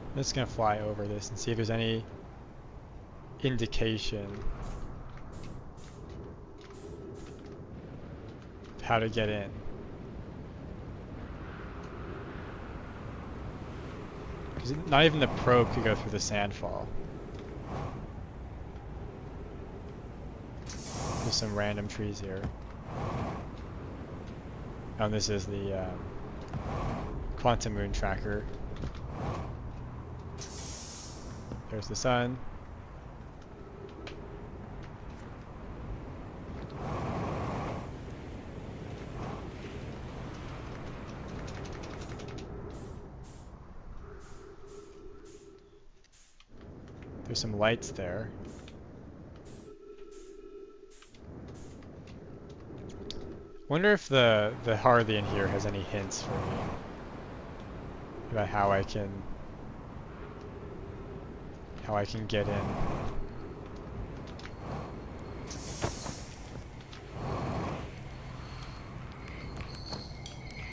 I'm just gonna fly over this and see if there's any indication of how to get in. Because not even the probe could go through the sandfall. There's some random trees here. Oh, and this is the Quantum Moon tracker. There's the sun. There's some lights there. Wonder if the Harthian here has any hints for me about how I can get in.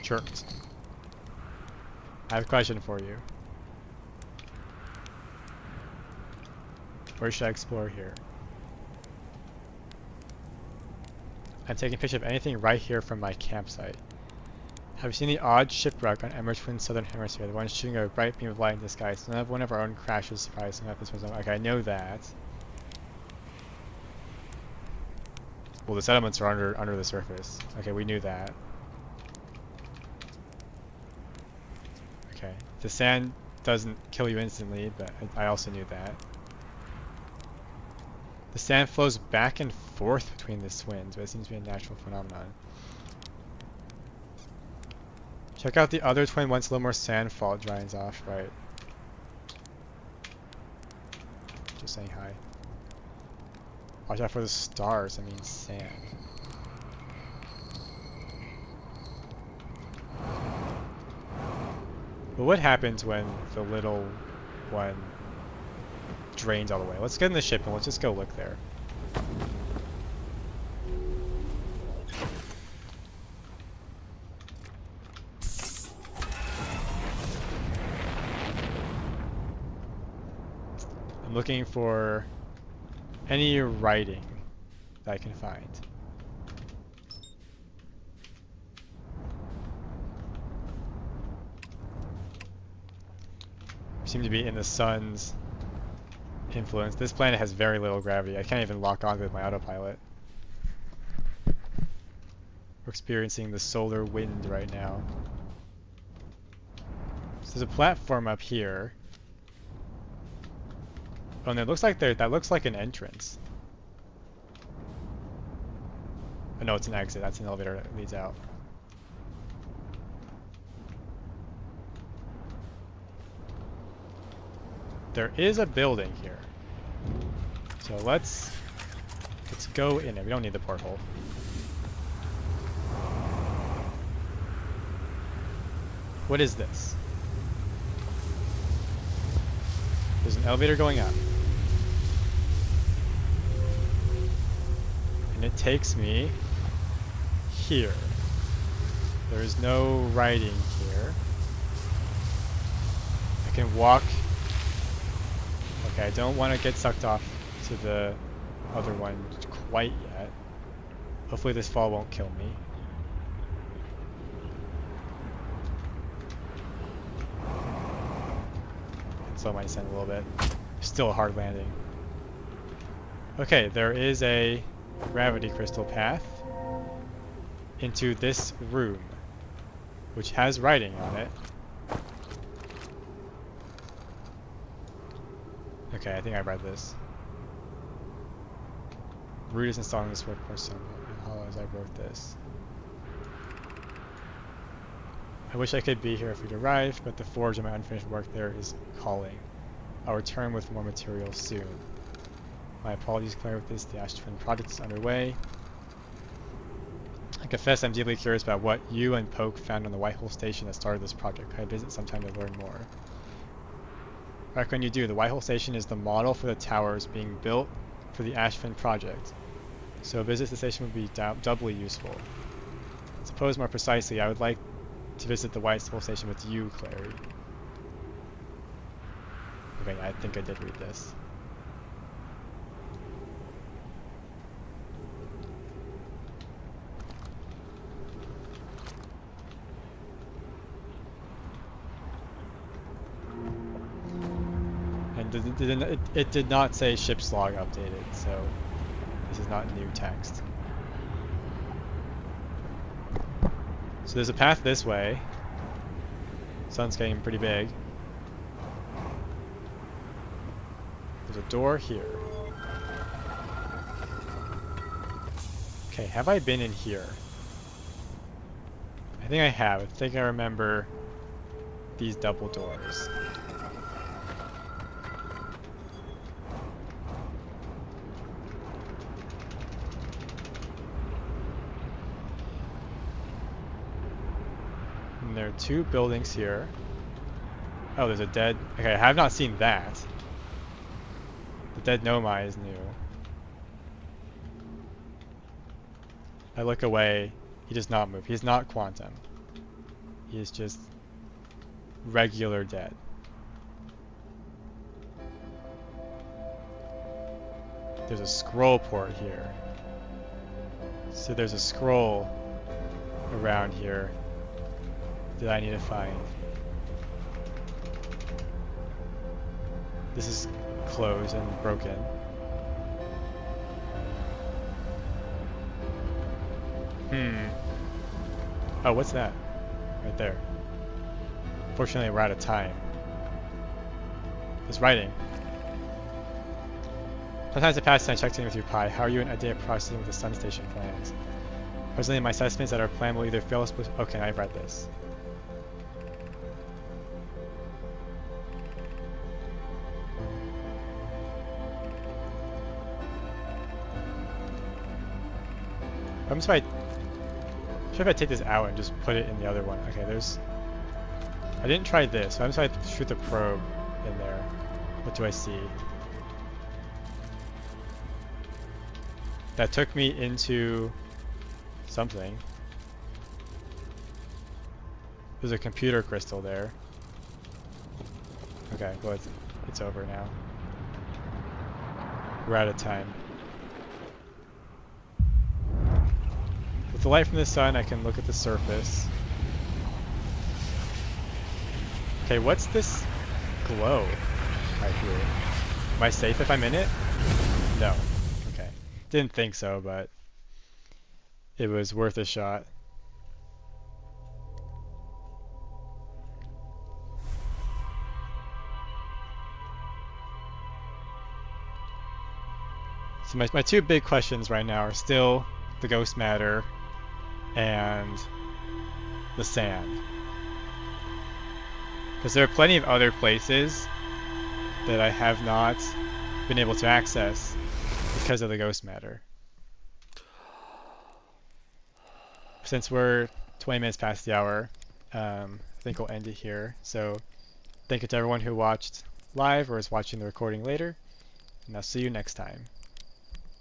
Sure. I have a question for you. Where should I explore here? I'm taking a picture of anything right here from my campsite. Have you seen the odd shipwreck on Emmer's Twin Southern Hemisphere? The one shooting a bright beam of light in the sky. So none of one of our own crashes surprised enough. This was okay. I know that. Well, the settlements are under the surface. Okay, we knew that. Okay, the sand doesn't kill you instantly, but I also knew that. The sand flows back and forth between the twins, but it seems to be a natural phenomenon. Check out the other twin once a little more sand fall dries off, right? Just saying hi. Watch out for the stars, I mean sand. But what happens when the little one drains all the way? Let's get in the ship and let's just go look there. I'm looking for any writing that I can find. We seem to be in the sun's influence. This planet has very little gravity. I can't even lock onto it with my autopilot. We're experiencing the solar wind right now. So there's a platform up here. Oh, and it looks like that looks like an entrance. Oh no, it's an exit. That's an elevator that leads out. There is a building here. So let's go in it. We don't need the porthole. What is this? There's an elevator going up. And it takes me here. There is no writing here. I can walk. Okay, I don't want to get sucked off to the other one quite yet. Hopefully this fall won't kill me. Slow my descent a little bit. Still a hard landing. Okay, there is a gravity crystal path into this room, which has writing on it. Okay, I think I read this. Root is installing this workforce symbol. How as I wrote this. I wish I could be here if we'd arrived, but the forge and my unfinished work there is calling. I'll return with more materials soon. My apologies, Claire, with this. The Ash Twin project is underway. I confess I'm deeply curious about what you and Poke found on the Whitehole station that started this project. Could I visit sometime to learn more? I recommend you do. The Whitehole station is the model for the towers being built for the Ashfin project, so a visit to the station would be doubly useful. I suppose more precisely, I would like to visit the Whitehole station with you, Clary. Okay, I think I did read this. And it did not say ship's log updated, so this is not new text. So there's a path this way. Sun's getting pretty big. There's a door here. Okay, have I been in here? I think I have. I think I remember these double doors. And there are two buildings here. Oh, there's a dead... Okay, I have not seen that. The dead Nomai is new. I look away. He does not move. He's not quantum. He is just regular dead. There's a scroll port here. So there's a scroll around here that I need to find. This is closed and broken. Oh, what's that? Right there. Fortunately, we're out of time. It's writing. Sometimes I pass and I checked in with you, Pi. How are you in a day of processing with the Sun Station plans? Presently, my assessment is that our plan will either fail us... Okay, I've read this. I'm just if I take this out and just put it in the other one. Okay, there's... I didn't try this, so I'm just going to shoot the probe in there. What do I see? That took me into something. There's a computer crystal there. Okay, well it's over now. We're out of time. With the light from the sun, I can look at the surface. Okay, what's this glow right here? Am I safe if I'm in it? No. Okay. Didn't think so, but it was worth a shot. So my two big questions right now are still the ghost matter and the sand. Because there are plenty of other places that I have not been able to access because of the ghost matter. Since we're 20 minutes past the hour, I think we'll end it here. So thank you to everyone who watched live or is watching the recording later, and I'll see you next time.